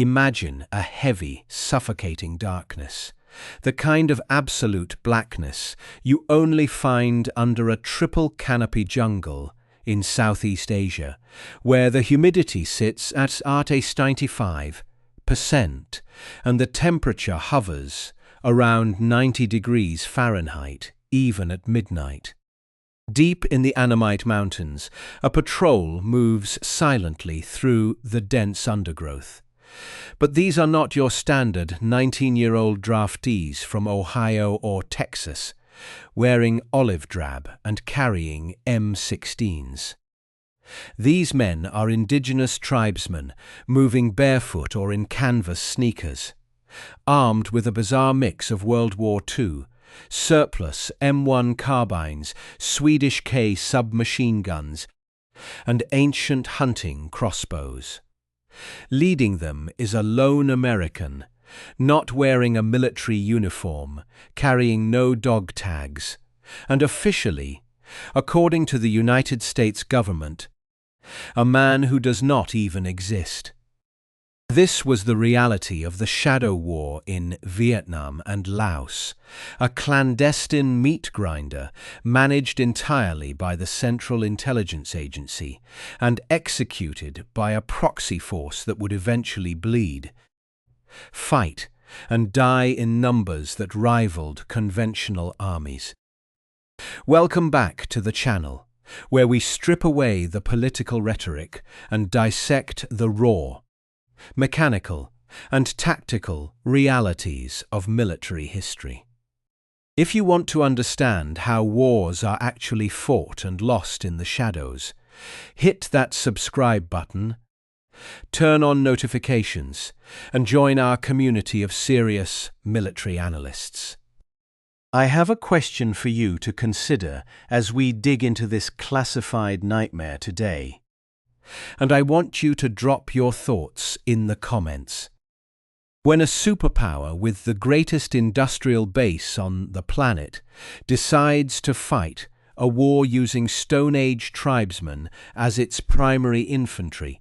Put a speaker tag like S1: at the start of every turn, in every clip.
S1: Imagine a heavy, suffocating darkness, the kind of absolute blackness you only find under a triple canopy jungle in Southeast Asia, where the humidity sits at 95% and the temperature hovers around 90 degrees Fahrenheit, even at midnight. Deep in the Annamite Mountains, a patrol moves silently through the dense undergrowth. But these are not your standard 19-year-old draftees from Ohio or Texas, wearing olive drab and carrying M16s. These men are indigenous tribesmen, moving barefoot or in canvas sneakers, armed with a bizarre mix of World War II, surplus M1 carbines, Swedish K submachine guns, and ancient hunting crossbows. Leading them is a lone American, not wearing a military uniform, carrying no dog tags, and officially, according to the United States government, a man who does not even exist. This was the reality of the shadow war in Vietnam and Laos, a clandestine meat grinder managed entirely by the Central Intelligence Agency and executed by a proxy force that would eventually bleed, fight, and die in numbers that rivaled conventional armies. Welcome back to the channel, where we strip away the political rhetoric and dissect the raw, mechanical, and tactical realities of military history. If you want to understand how wars are actually fought and lost in the shadows, hit that subscribe button, turn on notifications, and join our community of serious military analysts. I have a question for you to consider as we dig into this classified nightmare today. And I want you to drop your thoughts in the comments. When a superpower with the greatest industrial base on the planet decides to fight a war using Stone Age tribesmen as its primary infantry,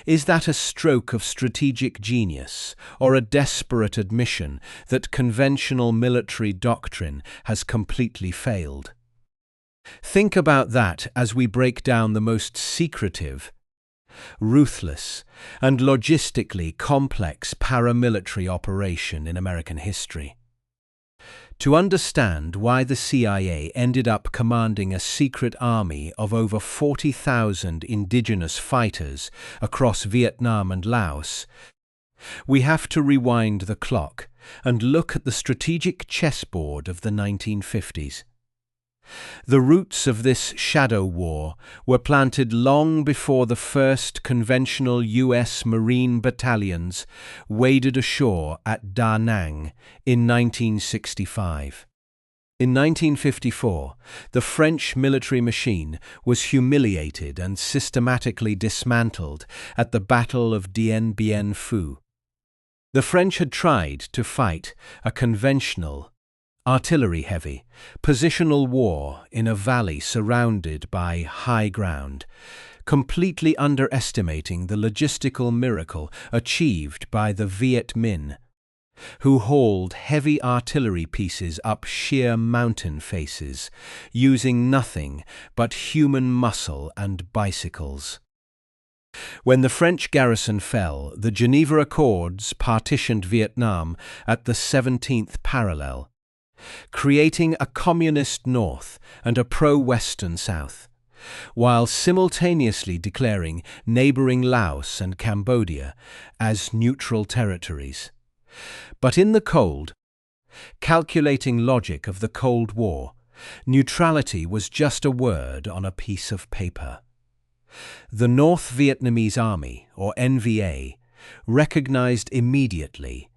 S1: is that a stroke of strategic genius or a desperate admission that conventional military doctrine has completely failed? Think about that as we break down the most secretive, ruthless, and logistically complex paramilitary operation in American history. To understand why the CIA ended up commanding a secret army of over 40,000 indigenous fighters across Vietnam and Laos, we have to rewind the clock and look at the strategic chessboard of the 1950s. The roots of this shadow war were planted long before the first conventional U.S. Marine battalions waded ashore at Da Nang in 1965. In 1954, the French military machine was humiliated and systematically dismantled at the Battle of Dien Bien Phu. The French had tried to fight a conventional, artillery-heavy, positional war in a valley surrounded by high ground, completely underestimating the logistical miracle achieved by the Viet Minh, who hauled heavy artillery pieces up sheer mountain faces, using nothing but human muscle and bicycles. When the French garrison fell, the Geneva Accords partitioned Vietnam at the 17th parallel, creating a communist North and a pro-Western South, while simultaneously declaring neighboring Laos and Cambodia as neutral territories. But in the cold, calculating logic of the Cold War, neutrality was just a word on a piece of paper. The North Vietnamese Army, or NVA, recognized immediately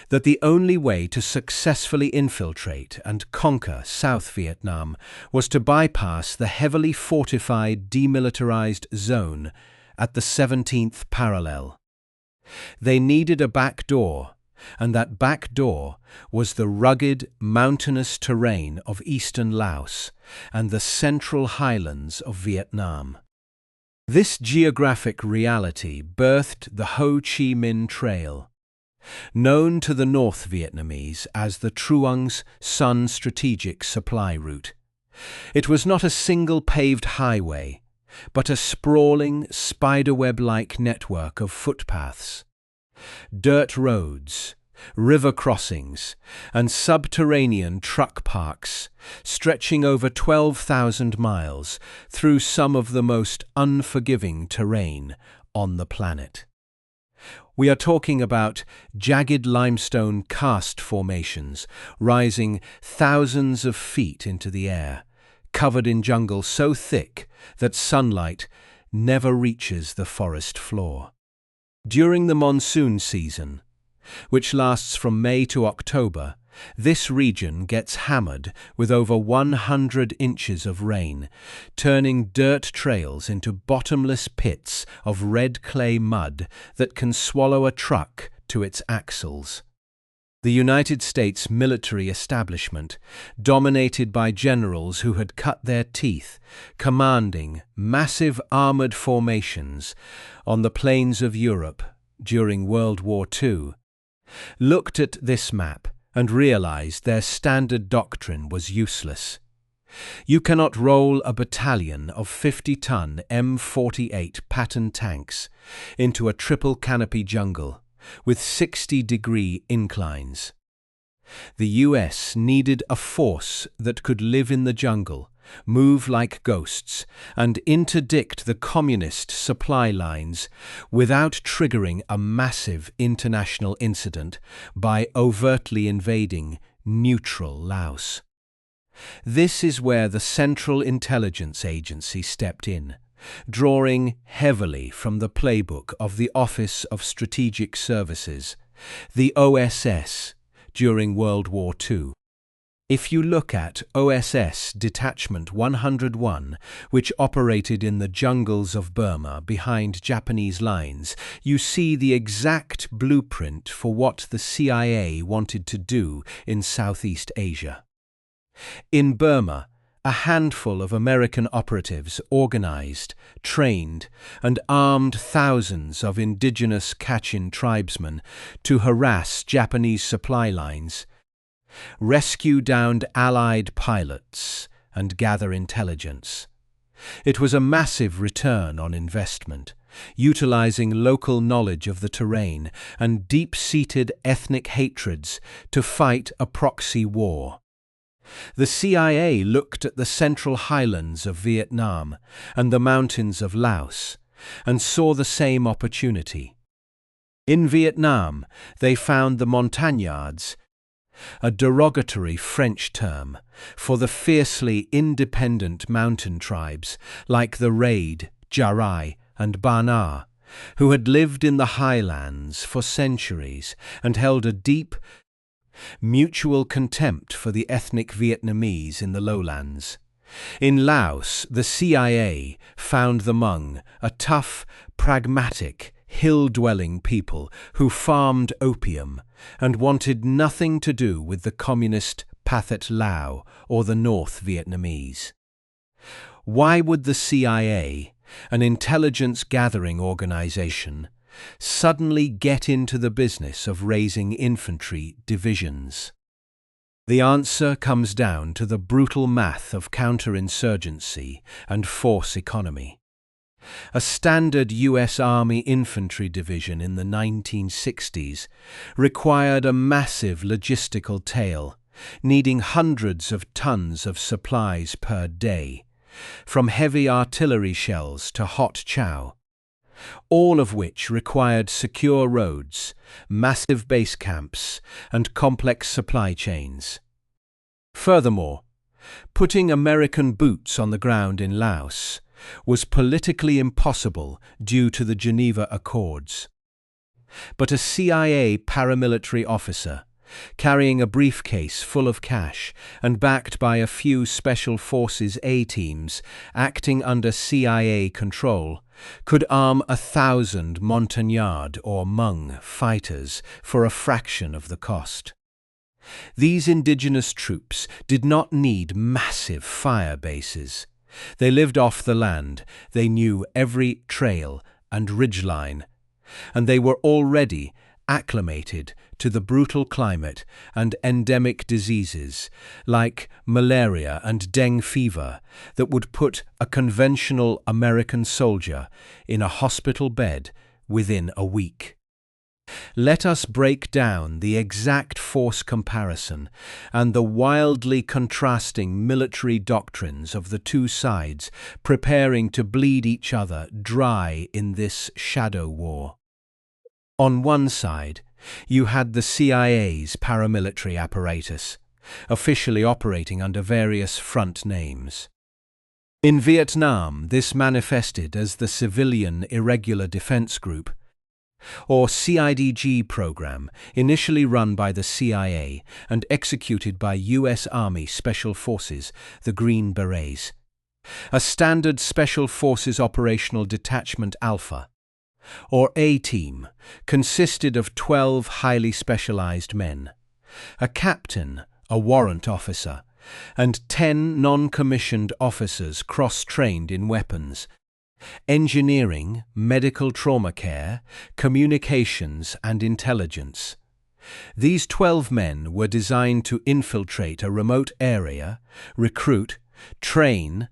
S1: that the only way to successfully infiltrate and conquer South Vietnam was to bypass the heavily fortified demilitarized zone at the 17th parallel. They needed a back door, and that back door was the rugged, mountainous terrain of eastern Laos and the Central Highlands of Vietnam. This geographic reality birthed the Ho Chi Minh Trail, known to the North Vietnamese as the Truong's Sun Strategic Supply Route. It was not a single paved highway, but a sprawling, spiderweb-like network of footpaths, dirt roads, river crossings, and subterranean truck parks, stretching over 12,000 miles through some of the most unforgiving terrain on the planet. We are talking about jagged limestone karst formations rising thousands of feet into the air, covered in jungle so thick that sunlight never reaches the forest floor. During the monsoon season, which lasts from May to October, this region gets hammered with over 100 inches of rain, turning dirt trails into bottomless pits of red clay mud that can swallow a truck to its axles. The United States military establishment, dominated by generals who had cut their teeth, commanding massive armored formations on the plains of Europe during World War II, looked at this map and realized their standard doctrine was useless. You cannot roll a battalion of 50-ton M48 Patton tanks into a triple canopy jungle with 60-degree inclines. The US needed a force that could live in the jungle, move like ghosts, and interdict the communist supply lines without triggering a massive international incident by overtly invading neutral Laos. This is where the Central Intelligence Agency stepped in, drawing heavily from the playbook of the Office of Strategic Services, the OSS, during World War II. If you look at OSS Detachment 101, which operated in the jungles of Burma behind Japanese lines, you see the exact blueprint for what the CIA wanted to do in Southeast Asia. In Burma, a handful of American operatives organized, trained, and armed thousands of indigenous Kachin tribesmen to harass Japanese supply lines, rescue downed Allied pilots, and gather intelligence. It was a massive return on investment, utilizing local knowledge of the terrain and deep-seated ethnic hatreds to fight a proxy war. The CIA looked at the Central Highlands of Vietnam and the mountains of Laos and saw the same opportunity. In Vietnam, they found the Montagnards, a derogatory French term for the fiercely independent mountain tribes like the Raid, Jarai, and Bana, who had lived in the highlands for centuries and held a deep, mutual contempt for the ethnic Vietnamese in the lowlands. In Laos, the CIA found the Hmong, a tough, pragmatic, hill-dwelling people who farmed opium and wanted nothing to do with the communist Pathet Lao or the North Vietnamese. Why would the CIA, an intelligence-gathering organization, suddenly get into the business of raising infantry divisions? The answer comes down to the brutal math of counterinsurgency and force economy. A standard U.S. Army infantry division in the 1960s required a massive logistical tail, needing hundreds of tons of supplies per day, from heavy artillery shells to hot chow, all of which required secure roads, massive base camps, and complex supply chains. Furthermore, putting American boots on the ground in Laos was politically impossible due to the Geneva Accords. But a CIA paramilitary officer, carrying a briefcase full of cash and backed by a few Special Forces A-teams acting under CIA control, could arm 1,000 Montagnard or Hmong fighters for a fraction of the cost. These indigenous troops did not need massive fire bases. They lived off the land, they knew every trail and ridgeline, and they were already acclimated to the brutal climate and endemic diseases like malaria and dengue fever that would put a conventional American soldier in a hospital bed within a week. Let us break down the exact force comparison and the wildly contrasting military doctrines of the two sides preparing to bleed each other dry in this shadow war. On one side, you had the CIA's paramilitary apparatus, officially operating under various front names. In Vietnam, this manifested as the Civilian Irregular Defense Group, or CIDG program, initially run by the CIA and executed by U.S. Army Special Forces, the Green Berets. A standard Special Forces Operational Detachment Alpha, or A-Team, consisted of 12 highly specialized men, a captain, a warrant officer, and 10 non-commissioned officers cross-trained in weapons, engineering, medical trauma care, communications, and intelligence. These 12 men were designed to infiltrate a remote area, recruit, train,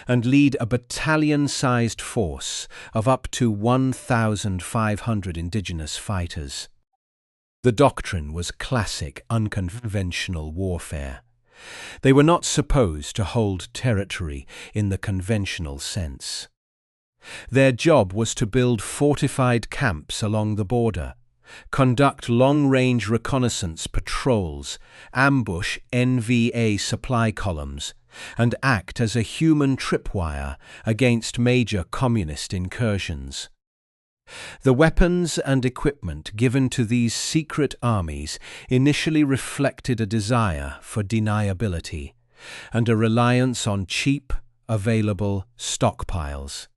S1: and lead a battalion-sized force of up to 1,500 indigenous fighters. The doctrine was classic unconventional warfare. They were not supposed to hold territory in the conventional sense. Their job was to build fortified camps along the border, conduct long-range reconnaissance patrols, ambush NVA supply columns, and act as a human tripwire against major communist incursions. The weapons and equipment given to these secret armies initially reflected a desire for deniability and a reliance on cheap, available stockpiles.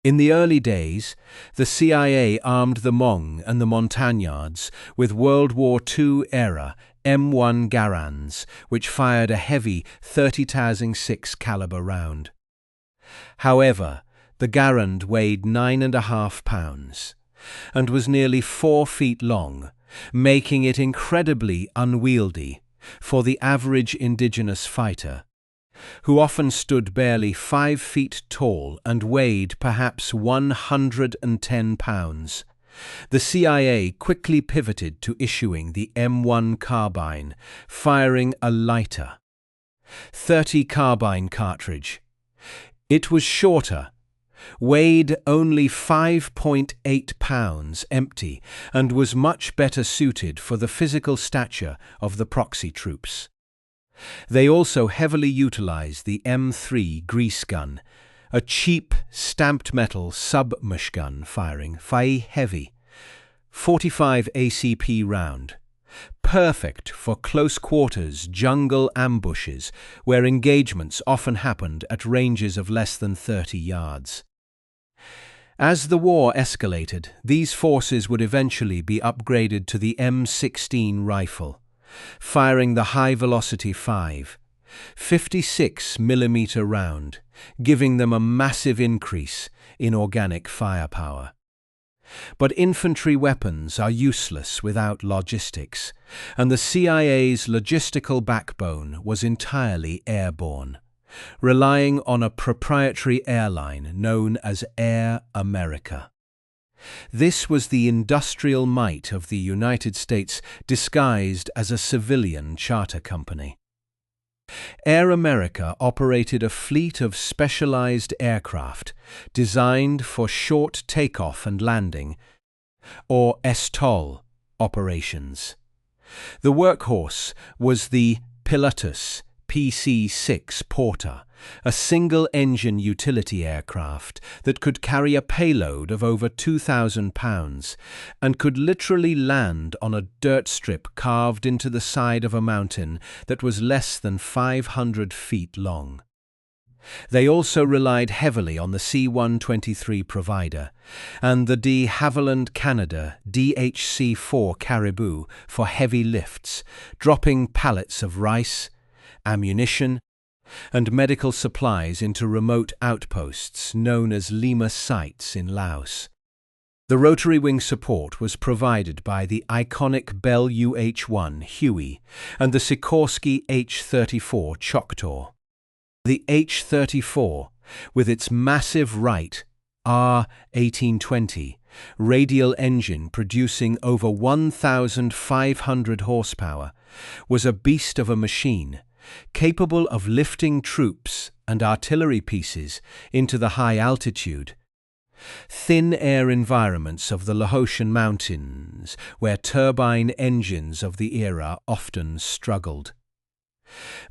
S1: In the early days, the CIA armed the Hmong and the Montagnards with World War II-era M1 Garands, which fired a heavy 30,006 caliber round. However, the Garand weighed 9.5 pounds and was nearly 4 feet long, making it incredibly unwieldy for the average indigenous fighter, who often stood barely 5 feet tall and weighed perhaps 110 pounds. The CIA quickly pivoted to issuing the M1 carbine, firing a lighter, .30 carbine cartridge. It was shorter, weighed only 5.8 pounds empty, and was much better suited for the physical stature of the proxy troops. They also heavily utilized the M3 grease gun, a cheap stamped metal submachine firing Fai heavy 45 ACP round, perfect for close quarters jungle ambushes where engagements often happened at ranges of less than 30 yards. As the war escalated, these forces would eventually be upgraded to the M16 rifle, firing the high-velocity 56mm round, giving them a massive increase in organic firepower. But infantry weapons are useless without logistics, and the CIA's logistical backbone was entirely airborne, relying on a proprietary airline known as Air America. This was the industrial might of the United States disguised as a civilian charter company. Air America operated a fleet of specialized aircraft designed for short takeoff and landing, or STOL, operations. The workhorse was the Pilatus PC-6 Porter, a single-engine utility aircraft that could carry a payload of over 2,000 pounds and could literally land on a dirt strip carved into the side of a mountain that was less than 500 feet long. They also relied heavily on the C-123 provider and the de Havilland Canada DHC-4 Caribou for heavy lifts, dropping pallets of rice, ammunition, and medical supplies into remote outposts known as Lima Sites in Laos. The rotary wing support was provided by the iconic Bell UH-1 Huey and the Sikorsky H-34 Choctaw. The H-34, with its massive Wright R-1820 radial engine producing over 1,500 horsepower, was a beast of a machine, capable of lifting troops and artillery pieces into the high altitude, thin air environments of the Laotian mountains, where turbine engines of the era often struggled.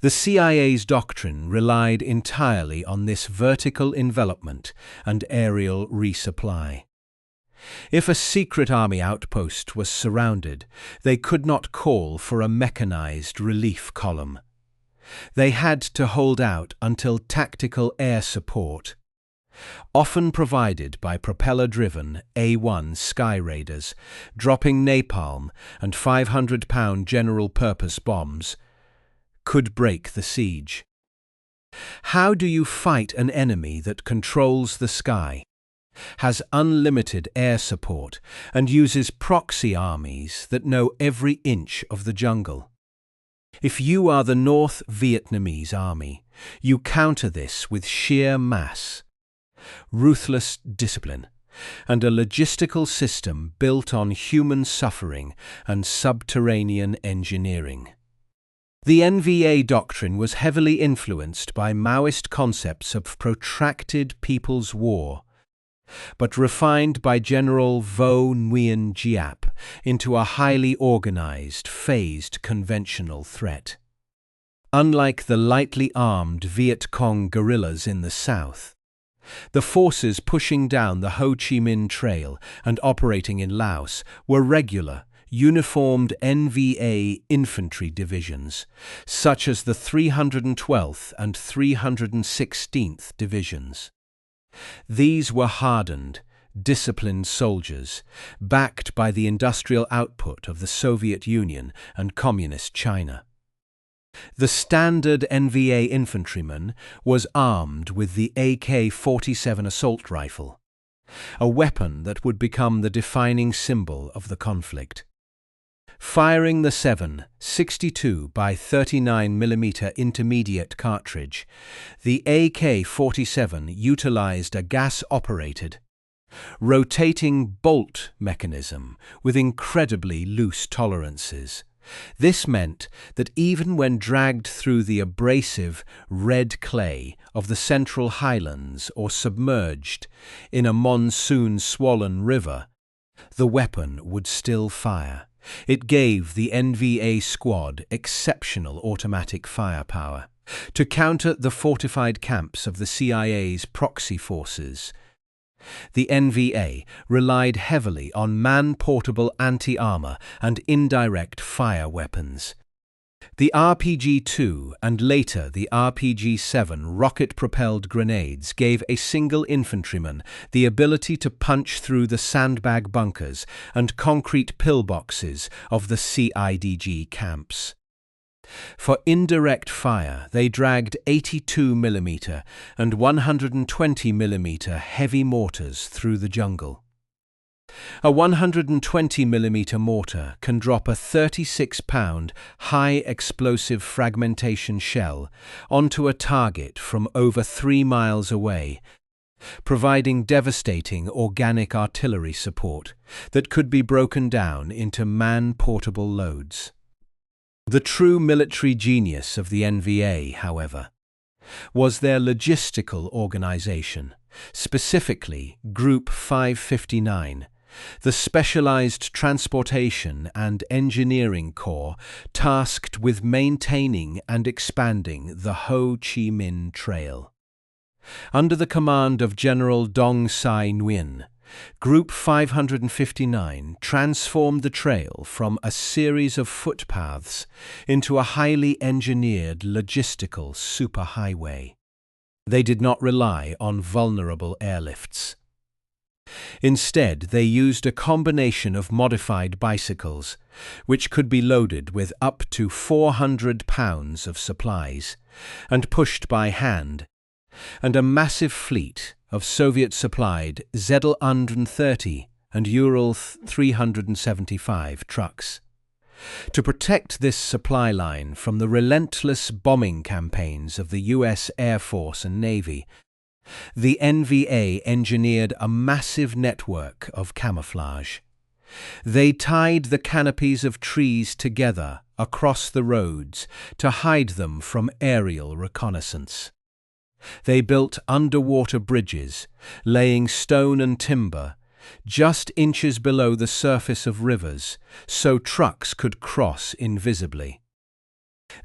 S1: The CIA's doctrine relied entirely on this vertical envelopment and aerial resupply. If a secret army outpost was surrounded, they could not call for a mechanized relief column. They had to hold out until tactical air support, often provided by propeller-driven A-1 Sky Raiders, dropping napalm and 500-pound general-purpose bombs, could break the siege. How do you fight an enemy that controls the sky, has unlimited air support, and uses proxy armies that know every inch of the jungle? If you are the North Vietnamese Army, you counter this with sheer mass, ruthless discipline, and a logistical system built on human suffering and subterranean engineering. The NVA doctrine was heavily influenced by Maoist concepts of protracted people's war, but refined by General Vo Nguyen Giap into a highly organized, phased conventional threat. Unlike the lightly armed Viet Cong guerrillas in the south, the forces pushing down the Ho Chi Minh Trail and operating in Laos were regular, uniformed NVA infantry divisions, such as the 312th and 316th Divisions. These were hardened, disciplined soldiers, backed by the industrial output of the Soviet Union and Communist China. The standard NVA infantryman was armed with the AK-47 assault rifle, a weapon that would become the defining symbol of the conflict. Firing the 7.62 by 39mm intermediate cartridge, the AK-47 utilized a gas-operated, rotating bolt mechanism with incredibly loose tolerances. This meant that even when dragged through the abrasive red clay of the Central Highlands or submerged in a monsoon-swollen river, the weapon would still fire. It gave the NVA squad exceptional automatic firepower to counter the fortified camps of the CIA's proxy forces. The NVA relied heavily on man-portable anti-armor and indirect fire weapons. The RPG-2 and later the RPG-7 rocket-propelled grenades gave a single infantryman the ability to punch through the sandbag bunkers and concrete pillboxes of the CIDG camps. For indirect fire, they dragged 82mm and 120mm heavy mortars through the jungle. A 120mm mortar can drop a 36-pound high-explosive fragmentation shell onto a target from over 3 miles away, providing devastating organic artillery support that could be broken down into man-portable loads. The true military genius of the NVA, however, was their logistical organization, specifically Group 559, the specialized transportation and engineering corps tasked with maintaining and expanding the Ho Chi Minh Trail. Under the command of General Dong Sai Nguyen, Group 559 transformed the trail from a series of footpaths into a highly engineered logistical superhighway. They did not rely on vulnerable airlifts. Instead, they used a combination of modified bicycles, which could be loaded with up to 400 pounds of supplies, and pushed by hand, and a massive fleet of Soviet-supplied ZL-130 and Ural 375 trucks. To protect this supply line from the relentless bombing campaigns of the US Air Force and Navy, the NVA engineered a massive network of camouflage. They tied the canopies of trees together across the roads to hide them from aerial reconnaissance. They built underwater bridges, laying stone and timber just inches below the surface of rivers so trucks could cross invisibly.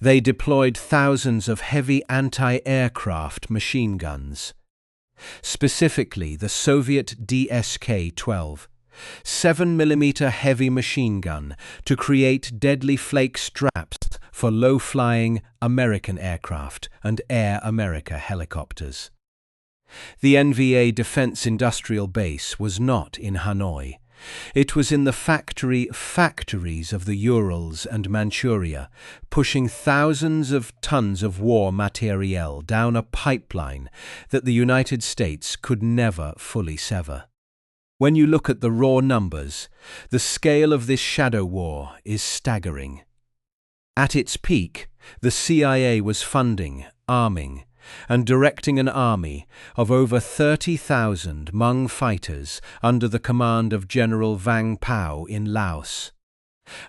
S1: They deployed thousands of heavy anti-aircraft machine guns, specifically the Soviet DSK-12, 7mm heavy machine gun to create deadly flake straps for low-flying American aircraft and Air America helicopters. The NVA Defense Industrial Base was not in Hanoi. It was in the factories of the Urals and Manchuria, pushing thousands of tons of war materiel down a pipeline that the United States could never fully sever. When you look at the raw numbers, the scale of this shadow war is staggering. At its peak, the CIA was funding, arming, and directing an army of over 30,000 Hmong fighters under the command of General Vang Pao in Laos,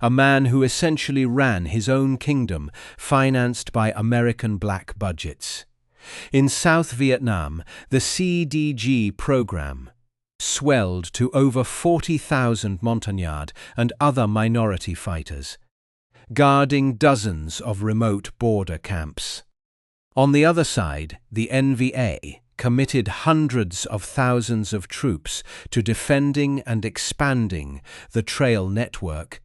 S1: a man who essentially ran his own kingdom financed by American black budgets. In South Vietnam, the CDG program swelled to over 40,000 Montagnard and other minority fighters, guarding dozens of remote border camps. On the other side, the NVA committed hundreds of thousands of troops to defending and expanding the trail network,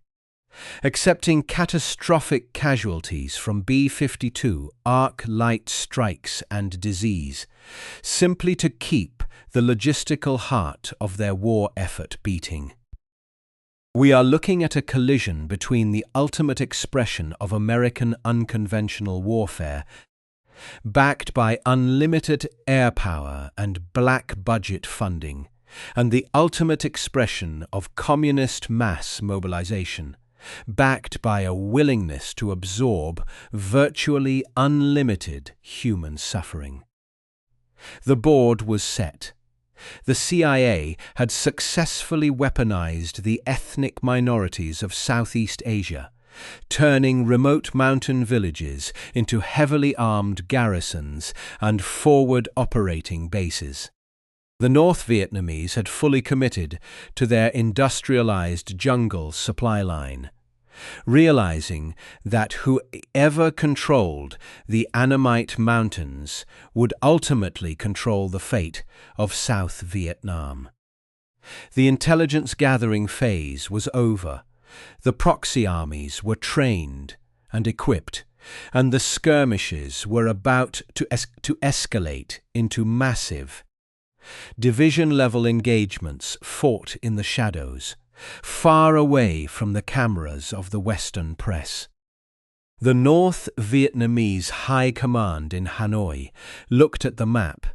S1: accepting catastrophic casualties from B-52 arc light strikes and disease, simply to keep the logistical heart of their war effort beating. We are looking at a collision between the ultimate expression of American unconventional warfare, backed by unlimited air power and black budget funding, and the ultimate expression of communist mass mobilization, backed by a willingness to absorb virtually unlimited human suffering. The board was set. The CIA had successfully weaponized the ethnic minorities of Southeast Asia, turning remote mountain villages into heavily armed garrisons and forward operating bases. The North Vietnamese had fully committed to their industrialized jungle supply line, realizing that whoever controlled the Annamite Mountains would ultimately control the fate of South Vietnam. The intelligence gathering phase was over. The proxy armies were trained and equipped, and the skirmishes were about to escalate into massive, division-level engagements fought in the shadows, far away from the cameras of the Western press. The North Vietnamese High Command in Hanoi looked at the map,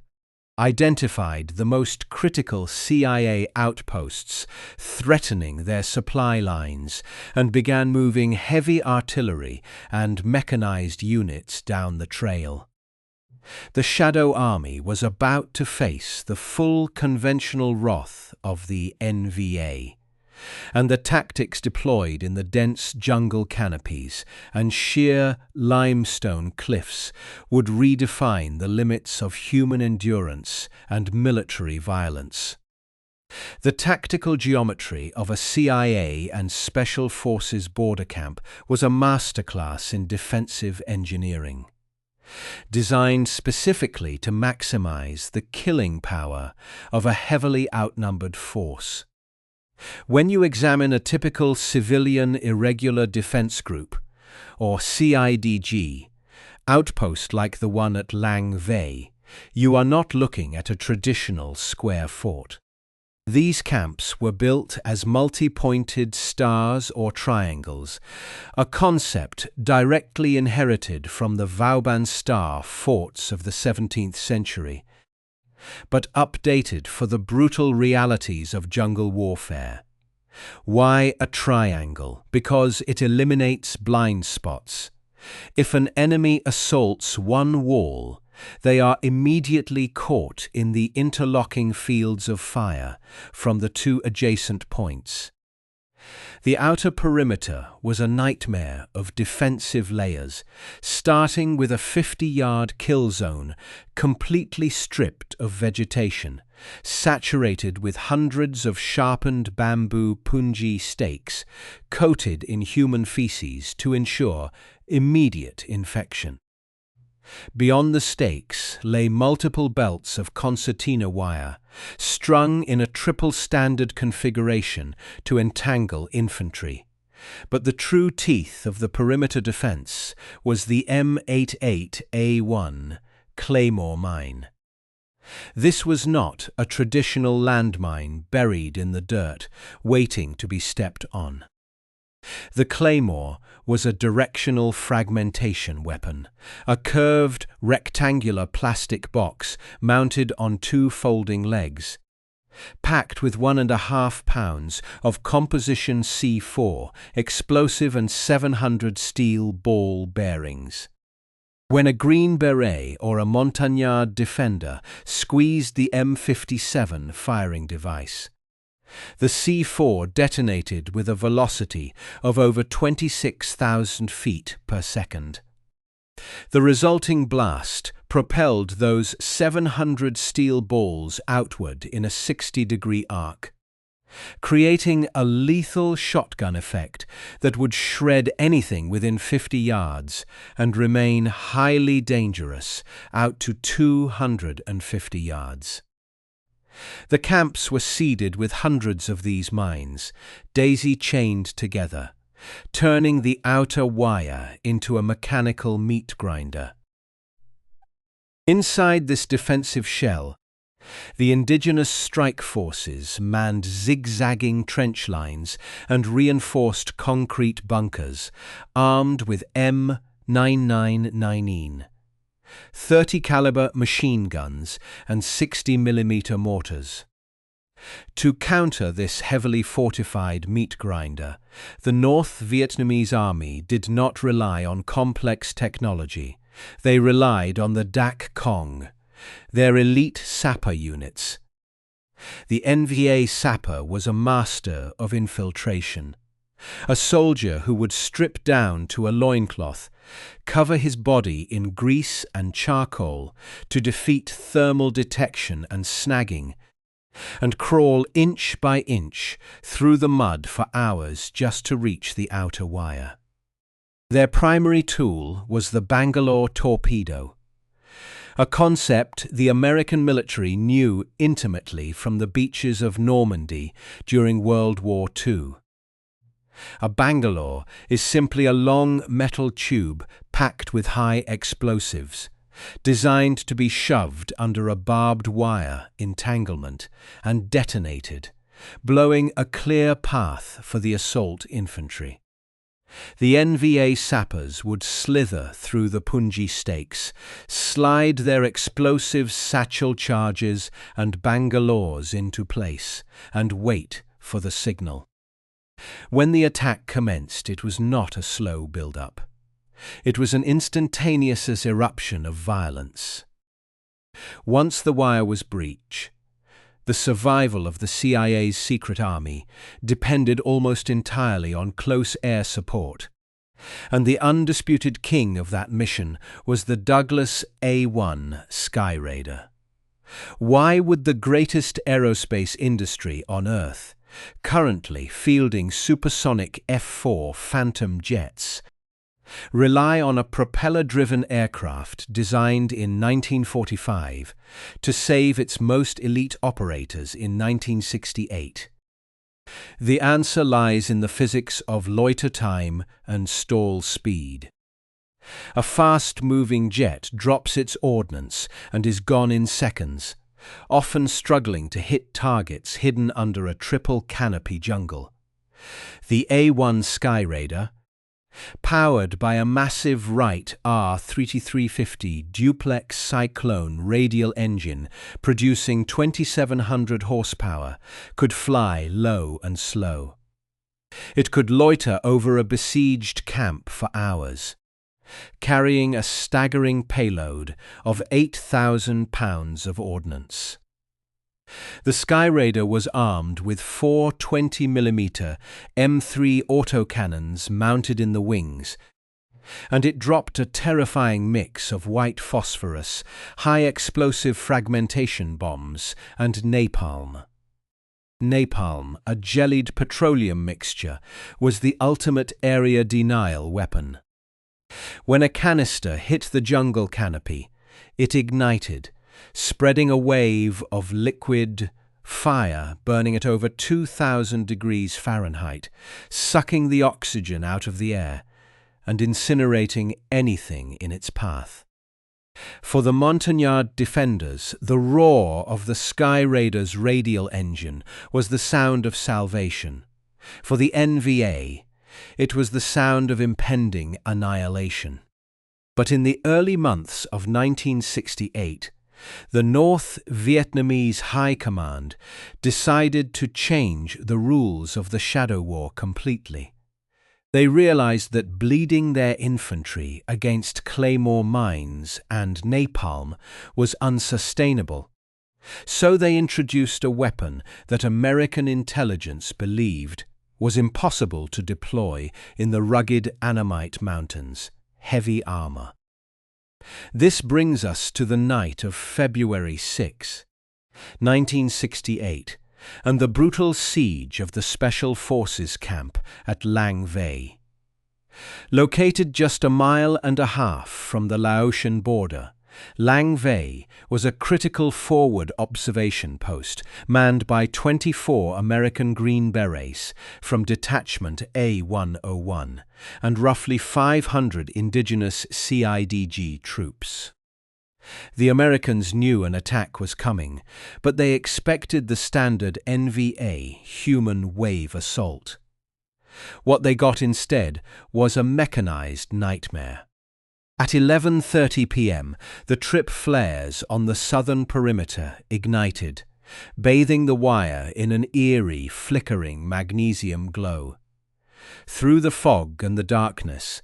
S1: identified the most critical CIA outposts threatening their supply lines, and began moving heavy artillery and mechanized units down the trail. The Shadow Army was about to face the full conventional wrath of the NVA, and the tactics deployed in the dense jungle canopies and sheer limestone cliffs would redefine the limits of human endurance and military violence. The tactical geometry of a CIA and Special Forces border camp was a masterclass in defensive engineering, designed specifically to maximize the killing power of a heavily outnumbered force. When you examine a typical Civilian Irregular Defense Group, or CIDG, outpost like the one at Lang Vei, you are not looking at a traditional square fort. These camps were built as multi-pointed stars or triangles, a concept directly inherited from the Vauban star forts of the 17th century, but updated for the brutal realities of jungle warfare. Why a triangle? Because it eliminates blind spots. If an enemy assaults one wall, they are immediately caught in the interlocking fields of fire from the two adjacent points. The outer perimeter was a nightmare of defensive layers, starting with a 50-yard kill zone completely stripped of vegetation, saturated with hundreds of sharpened bamboo punji stakes coated in human feces to ensure immediate infection. Beyond the stakes lay multiple belts of concertina wire, strung in a triple standard configuration to entangle infantry. But the true teeth of the perimeter defense was the M88A1 Claymore mine. This was not a traditional landmine buried in the dirt, waiting to be stepped on. The Claymore was a directional fragmentation weapon, a curved, rectangular plastic box mounted on two folding legs, packed with 1.5 pounds of composition C4 explosive and 700 steel ball bearings. When a Green Beret or a Montagnard defender squeezed the M57 firing device, the C4 detonated with a velocity of over 26,000 feet per second. The resulting blast propelled those 700 steel balls outward in a 60-degree arc, creating a lethal shotgun effect that would shred anything within 50 yards and remain highly dangerous out to 250 yards. The camps were seeded with hundreds of these mines, daisy-chained together, turning the outer wire into a mechanical meat grinder. Inside this defensive shell, the indigenous strike forces manned zigzagging trench lines and reinforced concrete bunkers, armed with M9919. 30-caliber machine guns and 60mm mortars. To counter this heavily fortified meat grinder, the North Vietnamese Army did not rely on complex technology. They relied on the Dak Cong, their elite sapper units. The NVA sapper was a master of infiltration, a soldier who would strip down to a loincloth, cover his body in grease and charcoal to defeat thermal detection and snagging, and crawl inch by inch through the mud for hours just to reach the outer wire. Their primary tool was the Bangalore torpedo, a concept the American military knew intimately from the beaches of Normandy during World War II. A Bangalore is simply a long metal tube packed with high explosives, designed to be shoved under a barbed wire entanglement and detonated, blowing a clear path for the assault infantry. The NVA sappers would slither through the punji stakes, slide their explosive satchel charges and Bangalores into place, and wait for the signal. When the attack commenced, it was not a slow build-up. It was an instantaneous eruption of violence. Once the wire was breached, the survival of the CIA's secret army depended almost entirely on close air support, and the undisputed king of that mission was the Douglas A-1 Sky Raider. Why would the greatest aerospace industry on Earth, currently fielding supersonic F-4 Phantom jets, rely on a propeller-driven aircraft designed in 1945 to save its most elite operators in 1968? The answer lies in the physics of loiter time and stall speed. A fast-moving jet drops its ordnance and is gone in seconds, often struggling to hit targets hidden under a triple canopy jungle. The A-1 Skyraider, powered by a massive Wright R-3350 duplex Cyclone radial engine producing 2,700 horsepower, could fly low and slow. It could loiter over a besieged camp for hours, carrying a staggering payload of 8,000 pounds of ordnance. The Skyraider was armed with four 20mm M3 autocannons mounted in the wings, and it dropped a terrifying mix of white phosphorus, high-explosive fragmentation bombs, and napalm. Napalm, a jellied petroleum mixture, was the ultimate area denial weapon. When a canister hit the jungle canopy, it ignited, spreading a wave of liquid fire burning at over 2,000 degrees Fahrenheit, sucking the oxygen out of the air and incinerating anything in its path. For the Montagnard defenders, the roar of the Skyraider's radial engine was the sound of salvation. For the NVA, it was the sound of impending annihilation. But in the early months of 1968, the North Vietnamese High Command decided to change the rules of the Shadow War completely. They realized that bleeding their infantry against claymore mines and napalm was unsustainable. So they introduced a weapon that American intelligence believed was impossible to deploy in the rugged Annamite Mountains: heavy armor. This brings us to the night of February 6, 1968, and the brutal siege of the Special Forces camp at Lang Vei. Located just a mile and a half from the Laotian border, Lang Vei was a critical forward observation post manned by 24 American Green Berets from Detachment A-101 and roughly 500 indigenous CIDG troops. The Americans knew an attack was coming, but they expected the standard NVA human wave assault. What they got instead was a mechanized nightmare. At 11:30 p.m., the trip flares on the southern perimeter ignited, bathing the wire in an eerie, flickering magnesium glow. Through the fog and the darkness,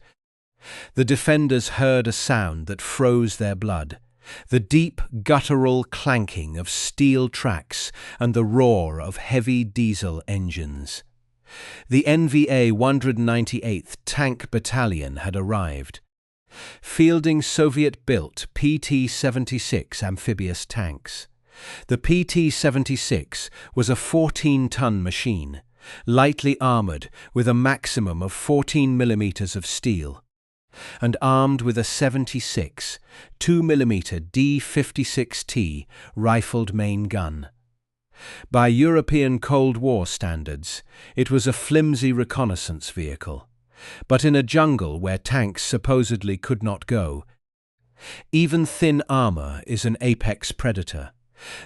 S1: the defenders heard a sound that froze their blood, the deep, guttural clanking of steel tracks and the roar of heavy diesel engines. The NVA 198th Tank Battalion had arrived, fielding Soviet-built PT-76 amphibious tanks. The PT-76 was a 14-ton machine, lightly armoured with a maximum of 14 millimeters of steel, and armed with a 76 2mm D56T rifled main gun. By European Cold War standards, it was a flimsy reconnaissance vehicle, but in a jungle where tanks supposedly could not go, even thin armour is an apex predator.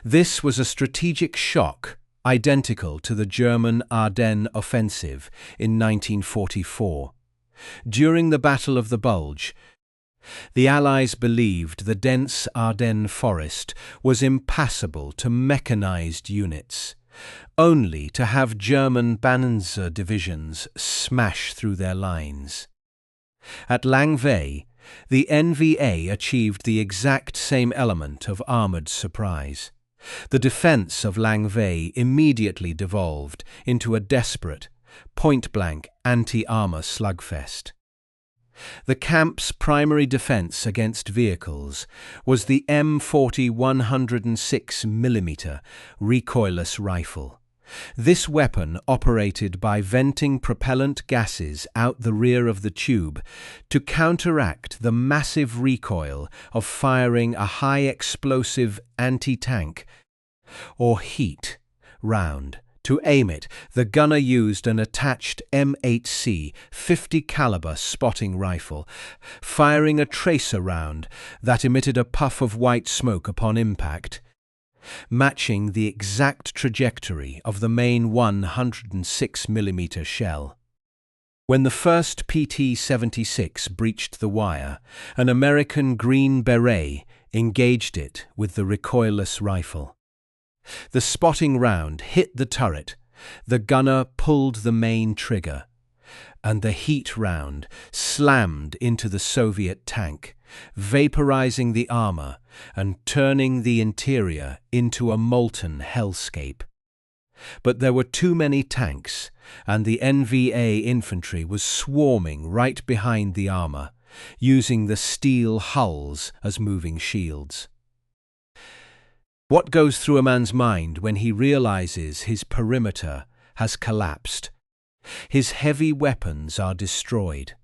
S1: This was a strategic shock identical to the German Ardennes offensive in 1944. During the Battle of the Bulge, the Allies believed the dense Ardennes forest was impassable to mechanized units, only to have German Panzer divisions smash through their lines. At Lang Vei, the NVA achieved the exact same element of armoured surprise. The defence of Lang Vei immediately devolved into a desperate, point-blank anti-armour slugfest. The camp's primary defence against vehicles was the M40 106mm recoilless rifle. This weapon operated by venting propellant gases out the rear of the tube to counteract the massive recoil of firing a high-explosive anti-tank or heat round. To aim it, the gunner used an attached M8C 50 caliber spotting rifle, firing a tracer round that emitted a puff of white smoke upon impact. matching the exact trajectory of the main 106mm shell. When the first PT-76 breached the wire, an American Green Beret engaged it with the recoilless rifle. The spotting round hit the turret, the gunner pulled the main trigger, and the heat round slammed into the Soviet tank, vaporizing the armor and turning the interior into a molten hellscape. But there were too many tanks, and the NVA infantry was swarming right behind the armor, using the steel hulls as moving shields. What goes through a man's mind when he realizes his perimeter has collapsed? His heavy weapons are destroyed,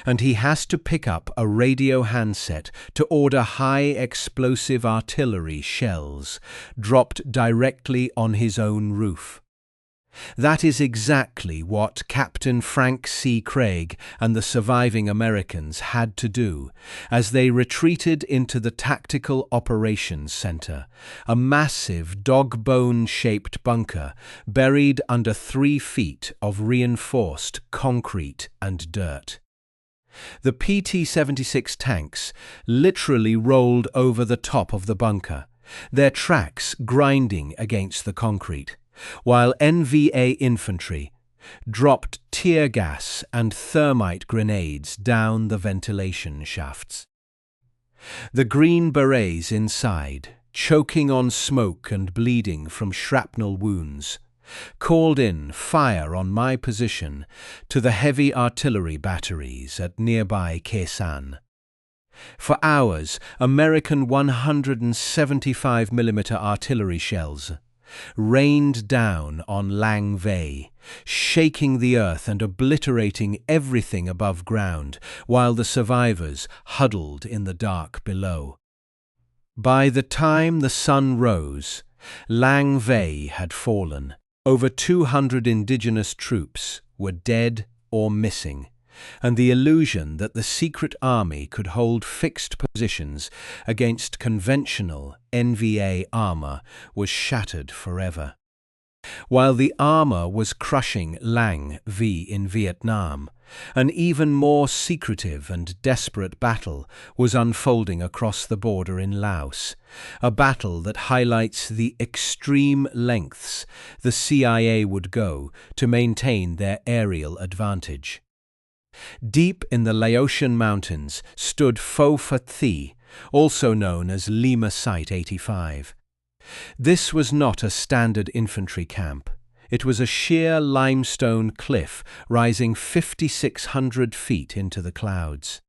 S1: and he has to pick up a radio handset to order high-explosive artillery shells dropped directly on his own roof. That is exactly what Captain Frank C. Craig and the surviving Americans had to do as they retreated into the Tactical Operations Center, a massive dog-bone-shaped bunker buried under 3 feet of reinforced concrete and dirt. The PT-76 tanks literally rolled over the top of the bunker, their tracks grinding against the concrete, while NVA infantry dropped tear gas and thermite grenades down the ventilation shafts. The Green Berets inside, choking on smoke and bleeding from shrapnel wounds, called in fire on my position to the heavy artillery batteries at nearby Khe San. For hours, American 175mm artillery shells rained down on Lang Vei, shaking the earth and obliterating everything above ground, while the survivors huddled in the dark below. By the time the sun rose, Lang Vei had fallen. Over 200 indigenous troops were dead or missing, and the illusion that the secret army could hold fixed positions against conventional NVA armor was shattered forever. While the armor was crushing Lang Vei in Vietnam, an even more secretive and desperate battle was unfolding across the border in Laos, a battle that highlights the extreme lengths the CIA would go to maintain their aerial advantage. Deep in the Laotian mountains stood Pho Phat Thi, also known as Lima Site 85. This was not a standard infantry camp. It was a sheer limestone cliff rising 5,600 feet into the clouds.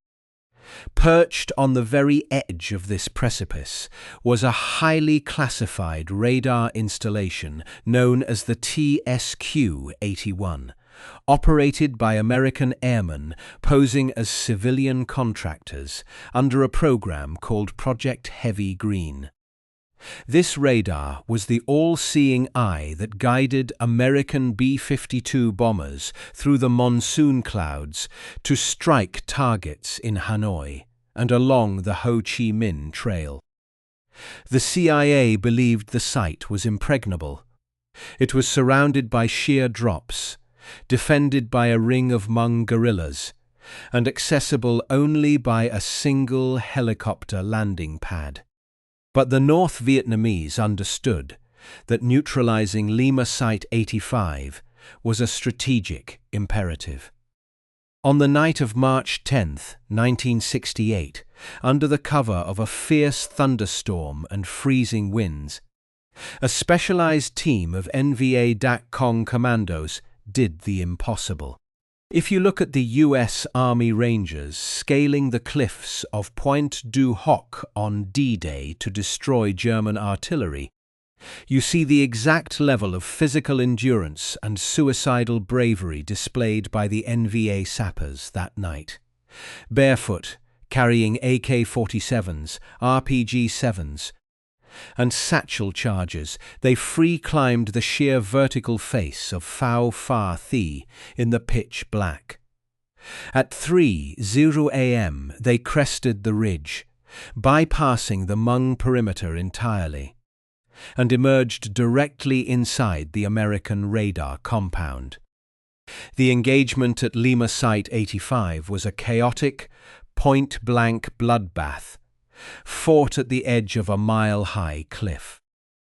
S1: Perched on the very edge of this precipice was a highly classified radar installation known as the TSQ-81, operated by American airmen posing as civilian contractors under a program called Project Heavy Green. This radar was the all-seeing eye that guided American B-52 bombers through the monsoon clouds to strike targets in Hanoi and along the Ho Chi Minh Trail. The CIA believed the site was impregnable. It was surrounded by sheer drops, defended by a ring of Hmong guerrillas, and accessible only by a single helicopter landing pad. But the North Vietnamese understood that neutralizing Lima Site 85 was a strategic imperative. On the night of March 10, 1968, under the cover of a fierce thunderstorm and freezing winds, a specialized team of NVA Dak Kong commandos did the impossible. If you look at the U.S. Army Rangers scaling the cliffs of Pointe du Hoc on D-Day to destroy German artillery, you see the exact level of physical endurance and suicidal bravery displayed by the NVA sappers that night. Barefoot, carrying AK-47s, RPG-7s, and satchel charges, they free-climbed the sheer vertical face of Pho Phat Thi in the pitch black. At 3:00 a.m. they crested the ridge, bypassing the Hmong perimeter entirely. and emerged directly inside the American radar compound. The engagement at Lima Site 85 was a chaotic, point-blank bloodbath, fought at the edge of a mile-high cliff.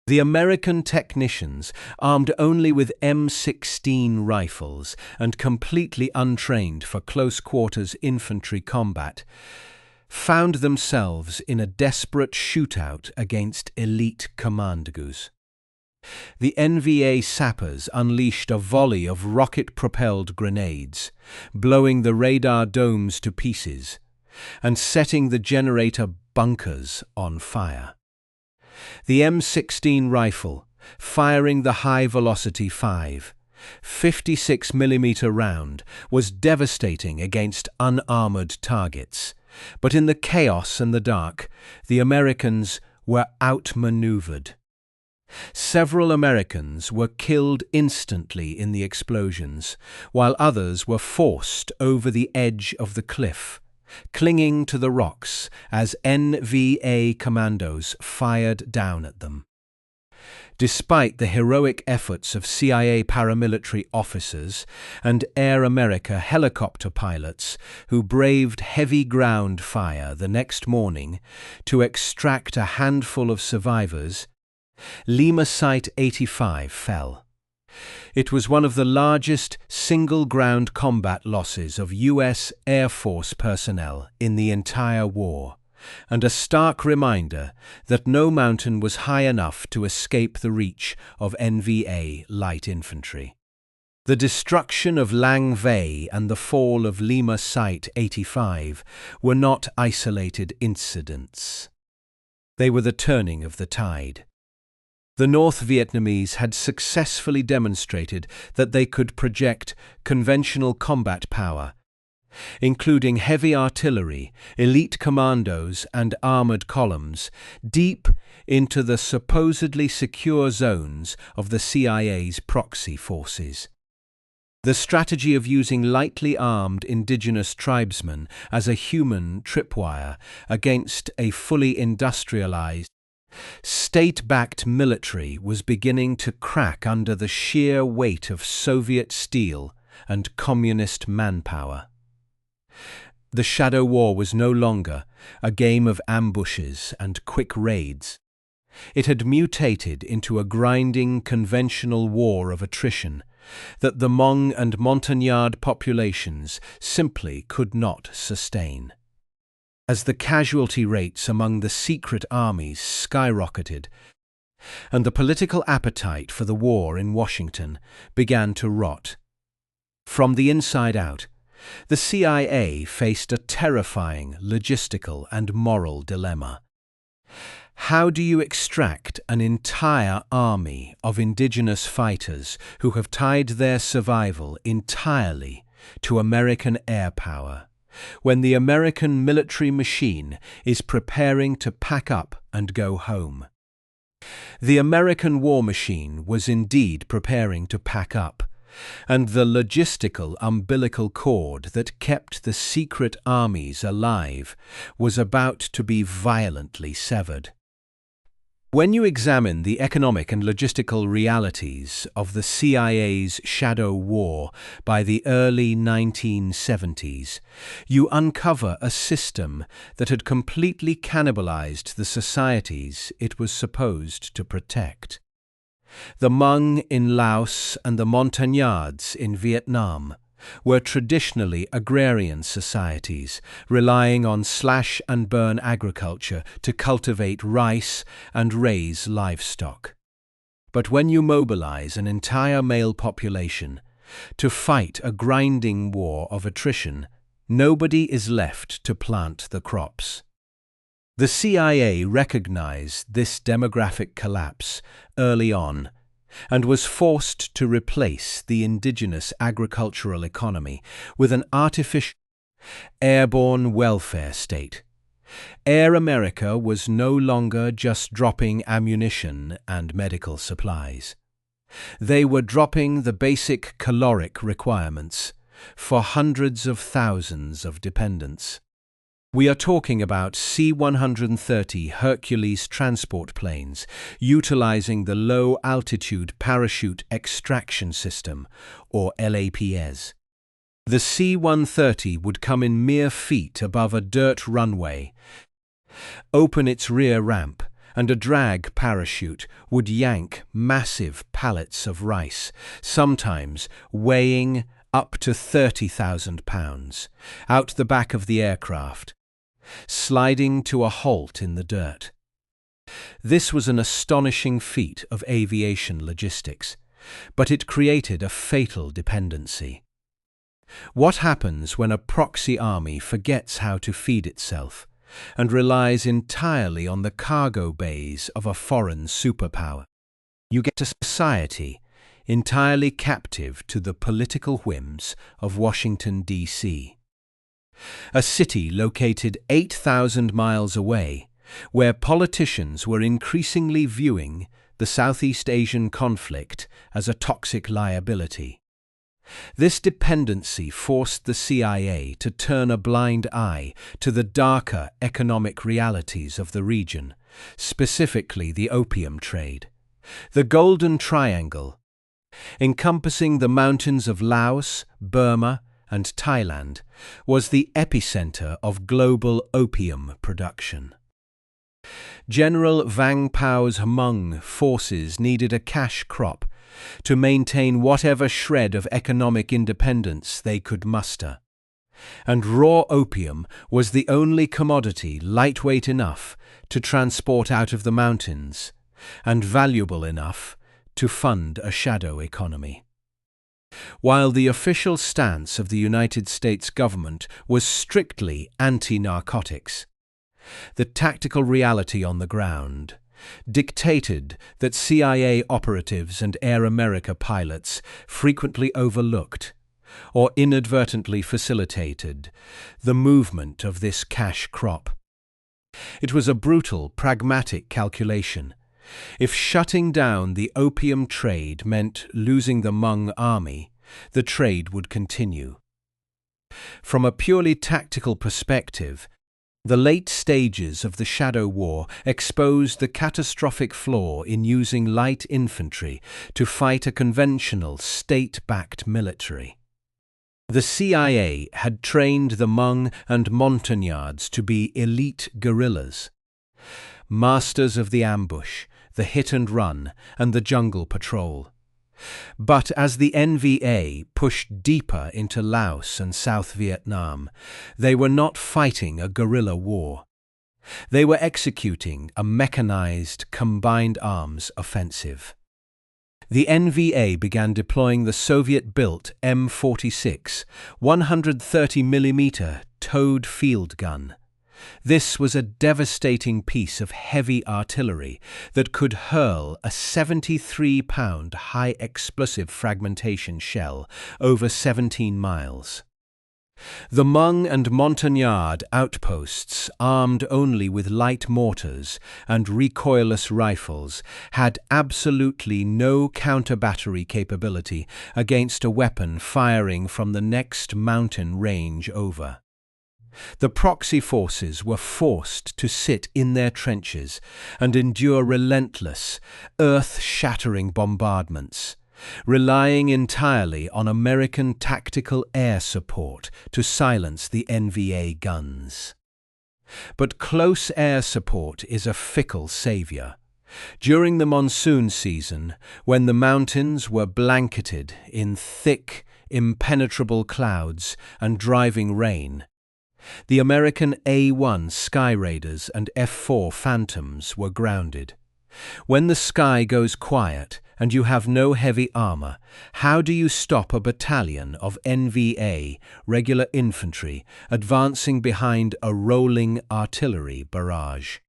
S1: The American technicians, armed only with M16 rifles and completely untrained for close-quarters infantry combat, found themselves in a desperate shootout against elite commandos. The NVA sappers unleashed a volley of rocket-propelled grenades, blowing the radar domes to pieces and setting the generator bunkers on fire. The M16 rifle, firing the high-velocity 56mm round, was devastating against unarmored targets, but in the chaos and the dark, the Americans were outmaneuvered. Several Americans were killed instantly in the explosions, while others were forced over the edge of the cliff, clinging to the rocks as NVA commandos fired down at them. Despite the heroic efforts of CIA paramilitary officers and Air America helicopter pilots who braved heavy ground fire the next morning to extract a handful of survivors, Lima Site 85 fell. It was one of the largest single ground combat losses of U.S. Air Force personnel in the entire war, and a stark reminder that no mountain was high enough to escape the reach of NVA light infantry. The destruction of Lang Vei and the fall of Lima Site 85 were not isolated incidents. They were the turning of the tide. The North Vietnamese had successfully demonstrated that they could project conventional combat power, including heavy artillery, elite commandos, and armored columns, deep into the supposedly secure zones of the CIA's proxy forces. The strategy of using lightly armed indigenous tribesmen as a human tripwire against a fully industrialized, state-backed military was beginning to crack under the sheer weight of Soviet steel and communist manpower. The shadow war was no longer a game of ambushes and quick raids. It had mutated into a grinding conventional war of attrition that the Hmong and Montagnard populations simply could not sustain. As the casualty rates among the secret armies skyrocketed, and the political appetite for the war in Washington began to rot. From the inside out, the CIA faced a terrifying logistical and moral dilemma. How do you extract an entire army of indigenous fighters who have tied their survival entirely to American air power, when the American military machine is preparing to pack up and go home? The American war machine was indeed preparing to pack up, and the logistical umbilical cord that kept the secret armies alive was about to be violently severed. When you examine the economic and logistical realities of the CIA's shadow war by the early 1970s, you uncover a system that had completely cannibalized the societies it was supposed to protect. The Hmong in Laos and the Montagnards in Vietnam were traditionally agrarian societies, relying on slash-and-burn agriculture to cultivate rice and raise livestock. But when you mobilize an entire male population to fight a grinding war of attrition, nobody is left to plant the crops. The CIA recognized this demographic collapse early on and was forced to replace the indigenous agricultural economy with an artificial, airborne welfare state. Air America was no longer just dropping ammunition and medical supplies. They were dropping the basic caloric requirements for hundreds of thousands of dependents. We are talking about C-130 Hercules transport planes utilizing the low-altitude parachute extraction system, or LAPS. The C-130 would come in mere feet above a dirt runway, open its rear ramp, and a drag parachute would yank massive pallets of rice, sometimes weighing up to 30,000 pounds, out the back of the aircraft, sliding to a halt in the dirt. This was an astonishing feat of aviation logistics, but it created a fatal dependency. What happens when a proxy army forgets how to feed itself and relies entirely on the cargo bays of a foreign superpower? You get a society entirely captive to the political whims of Washington, D.C. A city located 8,000 miles away, where politicians were increasingly viewing the Southeast Asian conflict as a toxic liability. This dependency forced the CIA to turn a blind eye to the darker economic realities of the region, specifically the opium trade. The Golden Triangle, encompassing the mountains of Laos, Burma, and Thailand, was the epicenter of global opium production. General Vang Pao's Hmong forces needed a cash crop to maintain whatever shred of economic independence they could muster, and raw opium was the only commodity lightweight enough to transport out of the mountains and valuable enough to fund a shadow economy. While the official stance of the United States government was strictly anti-narcotics, the tactical reality on the ground dictated that CIA operatives and Air America pilots frequently overlooked or inadvertently facilitated the movement of this cash crop. It was a brutal, pragmatic calculation. If shutting down the opium trade meant losing the Hmong army, the trade would continue. From a purely tactical perspective, the late stages of the Shadow War exposed the catastrophic flaw in using light infantry to fight a conventional state-backed military. The CIA had trained the Hmong and Montagnards to be elite guerrillas, masters of the ambush, the hit-and-run, and the jungle patrol. But as the NVA pushed deeper into Laos and South Vietnam, they were not fighting a guerrilla war. They were executing a mechanized combined arms offensive. The NVA began deploying the Soviet-built M46 130mm towed field gun. This was a devastating piece of heavy artillery that could hurl a 73-pound high-explosive fragmentation shell over 17 miles. The Hmong and Montagnard outposts, armed only with light mortars and recoilless rifles, had absolutely no counter-battery capability against a weapon firing from the next mountain range over. The proxy forces were forced to sit in their trenches and endure relentless, earth-shattering bombardments, relying entirely on American tactical air support to silence the NVA guns. But close air support is a fickle savior. During the monsoon season, when the mountains were blanketed in thick, impenetrable clouds and driving rain, the American A-1 Sky Raiders and F-4 Phantoms were grounded. When the sky goes quiet and you have no heavy armor, how do you stop a battalion of NVA, regular infantry, advancing behind a rolling artillery barrage?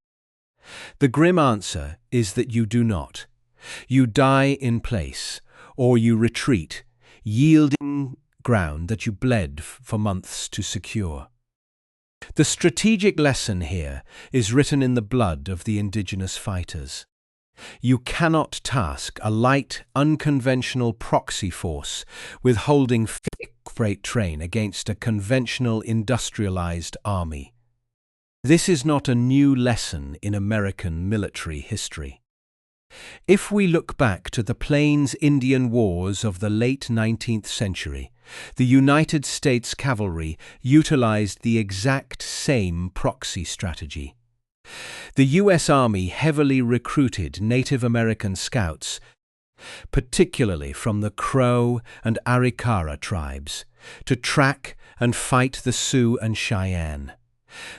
S1: The grim answer is that you do not. You die in place, or you retreat, yielding ground that you bled for months to secure. The strategic lesson here is written in the blood of the indigenous fighters. You cannot task a light, unconventional proxy force with holding thick freight train against a conventional industrialized army. This is not a new lesson in American military history. If we look back to the Plains Indian Wars of the late 19th century, the United States cavalry utilized the exact same proxy strategy. The U.S. Army heavily recruited Native American scouts, particularly from the Crow and Arikara tribes, to track and fight the Sioux and Cheyenne.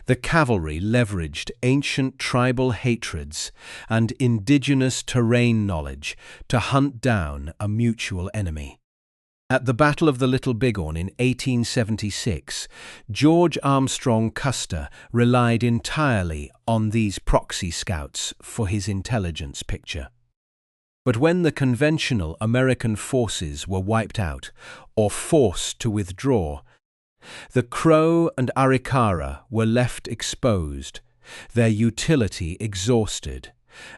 S1: The cavalry leveraged ancient tribal hatreds and indigenous terrain knowledge to hunt down a mutual enemy. At the Battle of the Little Bighorn in 1876, George Armstrong Custer relied entirely on these proxy scouts for his intelligence picture. But when the conventional American forces were wiped out or forced to withdraw, the Crow and Arikara were left exposed, their utility exhausted,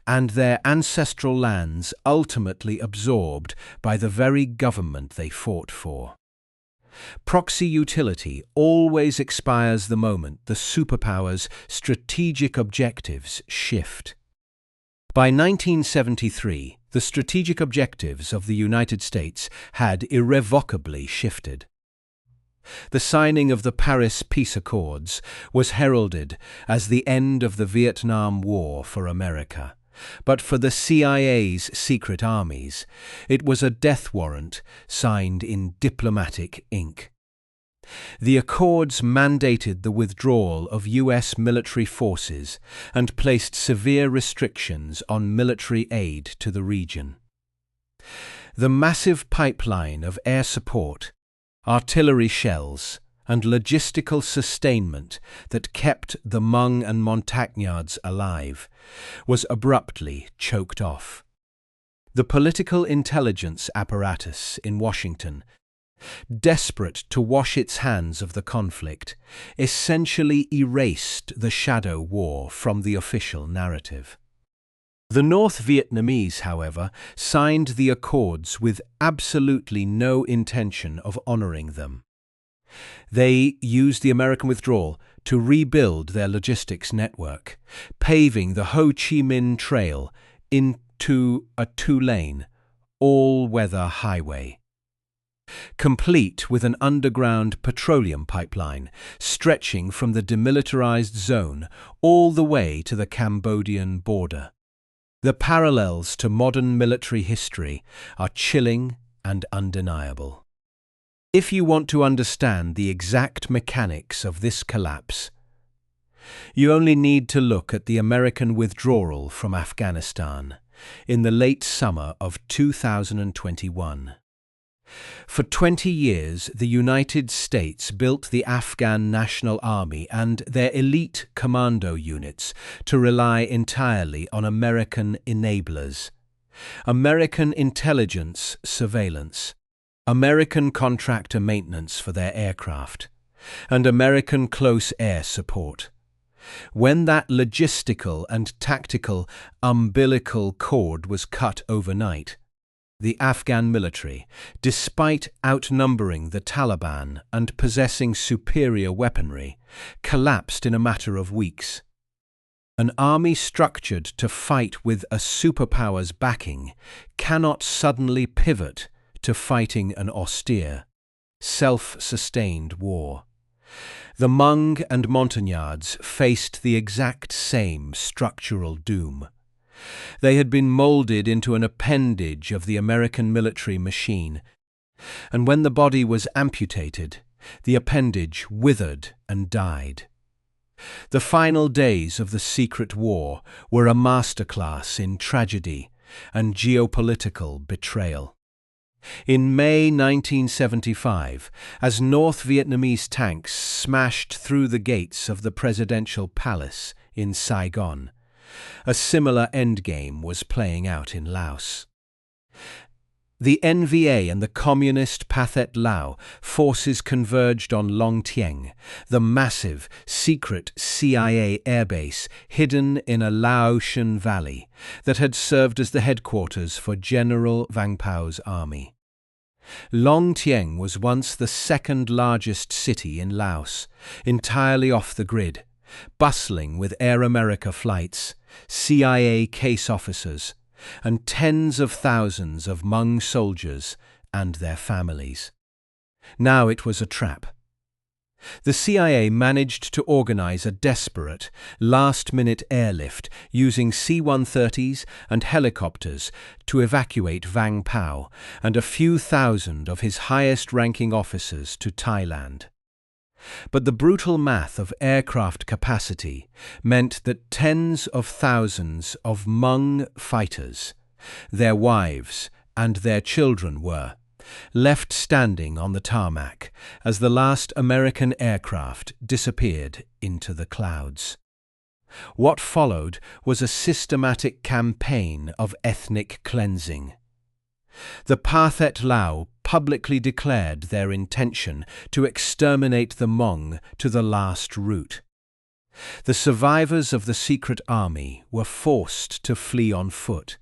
S1: and their ancestral lands ultimately absorbed by the very government they fought for. Proxy utility always expires the moment the superpowers' strategic objectives shift. By 1973, the strategic objectives of the United States had irrevocably shifted. The signing of the Paris Peace Accords was heralded as the end of the Vietnam War for America, but for the CIA's secret armies, it was a death warrant signed in diplomatic ink. The accords mandated the withdrawal of U.S. military forces and placed severe restrictions on military aid to the region. The massive pipeline of air support, artillery shells, and logistical sustainment that kept the Hmong and Montagnards alive was abruptly choked off. The political intelligence apparatus in Washington, desperate to wash its hands of the conflict, essentially erased the shadow war from the official narrative. The North Vietnamese, however, signed the accords with absolutely no intention of honoring them. They used the American withdrawal to rebuild their logistics network, paving the Ho Chi Minh Trail into a two-lane, all-weather highway, complete with an underground petroleum pipeline stretching from the demilitarized zone all the way to the Cambodian border. The parallels to modern military history are chilling and undeniable. If you want to understand the exact mechanics of this collapse, you only need to look at the American withdrawal from Afghanistan in the late summer of 2021. For 20 years, the United States built the Afghan National Army and their elite commando units to rely entirely on American enablers, American intelligence surveillance, American contractor maintenance for their aircraft, and American close air support. When that logistical and tactical umbilical cord was cut overnight, the Afghan military, despite outnumbering the Taliban and possessing superior weaponry, collapsed in a matter of weeks. An army structured to fight with a superpower's backing cannot suddenly pivot to fighting an austere, self-sustained war. The Hmong and Montagnards faced the exact same structural doom. They had been molded into an appendage of the American military machine, and when the body was amputated, the appendage withered and died. The final days of the secret war were a masterclass in tragedy and geopolitical betrayal. In May 1975, as North Vietnamese tanks smashed through the gates of the presidential palace in Saigon, a similar endgame was playing out in Laos. The NVA and the communist Pathet Lao forces converged on Long Tieng, the massive, secret CIA airbase hidden in a Laotian valley that had served as the headquarters for General Vang Pao's army. Long Tieng was once the second largest city in Laos, entirely off the grid, bustling with Air America flights, CIA case officers, and tens of thousands of Hmong soldiers and their families. Now it was a trap. The CIA managed to organize a desperate, last-minute airlift using C-130s and helicopters to evacuate Vang Pao and a few thousand of his highest-ranking officers to Thailand. But the brutal math of aircraft capacity meant that tens of thousands of Hmong fighters, their wives and their children were left standing on the tarmac as the last American aircraft disappeared into the clouds. What followed was a systematic campaign of ethnic cleansing. The Pathet Lao publicly declared their intention to exterminate the Hmong to the last root. The survivors of the secret army were forced to flee on foot,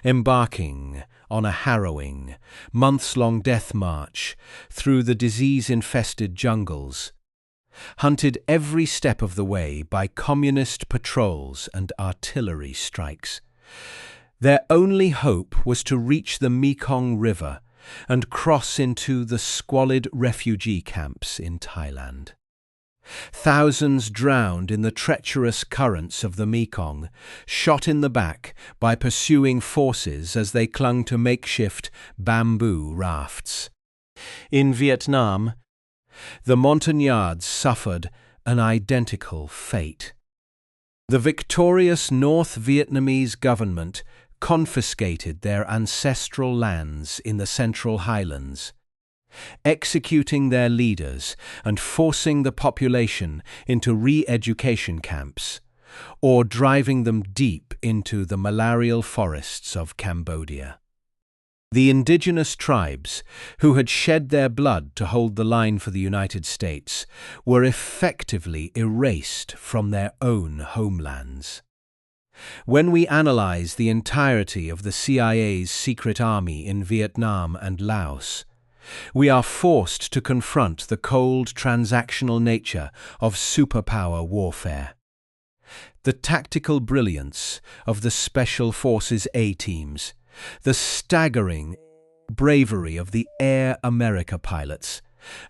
S1: embarking on a harrowing, months-long death march through the disease-infested jungles, hunted every step of the way by communist patrols and artillery strikes. Their only hope was to reach the Mekong River and cross into the squalid refugee camps in Thailand. Thousands drowned in the treacherous currents of the Mekong, shot in the back by pursuing forces as they clung to makeshift bamboo rafts. In Vietnam, the Montagnards suffered an identical fate. The victorious North Vietnamese government confiscated their ancestral lands in the Central Highlands, executing their leaders and forcing the population into re-education camps, or driving them deep into the malarial forests of Cambodia. The indigenous tribes, who had shed their blood to hold the line for the United States, were effectively erased from their own homelands. When we analyze the entirety of the CIA's secret army in Vietnam and Laos, we are forced to confront the cold transactional nature of superpower warfare. The tactical brilliance of the Special Forces A-teams, the staggering bravery of the Air America pilots,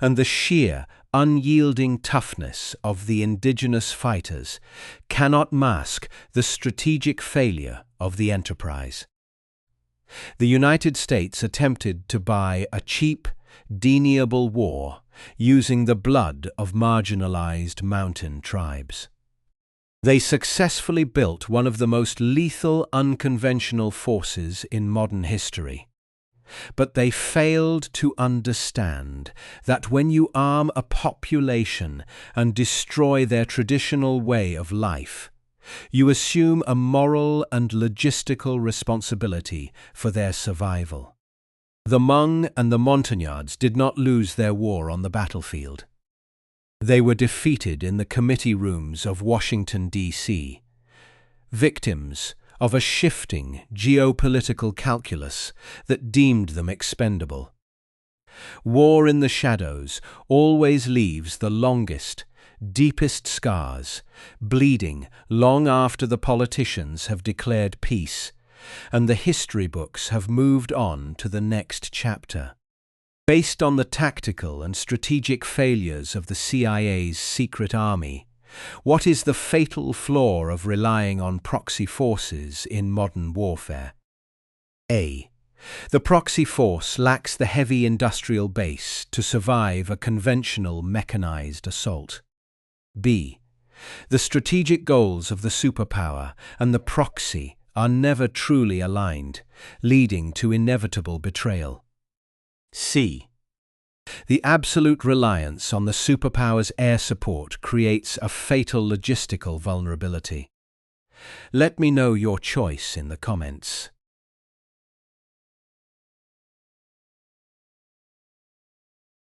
S1: and the sheer, unyielding toughness of the indigenous fighters cannot mask the strategic failure of the enterprise. The United States attempted to buy a cheap, deniable war using the blood of marginalized mountain tribes. They successfully built one of the most lethal unconventional forces in modern history. But they failed to understand that when you arm a population and destroy their traditional way of life, you assume a moral and logistical responsibility for their survival. The Hmong and the Montagnards did not lose their war on the battlefield. They were defeated in the committee rooms of Washington, D.C., victims of a shifting geopolitical calculus that deemed them expendable. War in the shadows always leaves the longest, deepest scars, bleeding long after the politicians have declared peace, and the history books have moved on to the next chapter. Based on the tactical and strategic failures of the CIA's secret army, what is the fatal flaw of relying on proxy forces in modern warfare? A. The proxy force lacks the heavy industrial base to survive a conventional mechanized assault. B. The strategic goals of the superpower and the proxy are never truly aligned, leading to inevitable betrayal. C. The absolute reliance on the superpower's air support creates a fatal logistical vulnerability. Let me know your choice in the comments.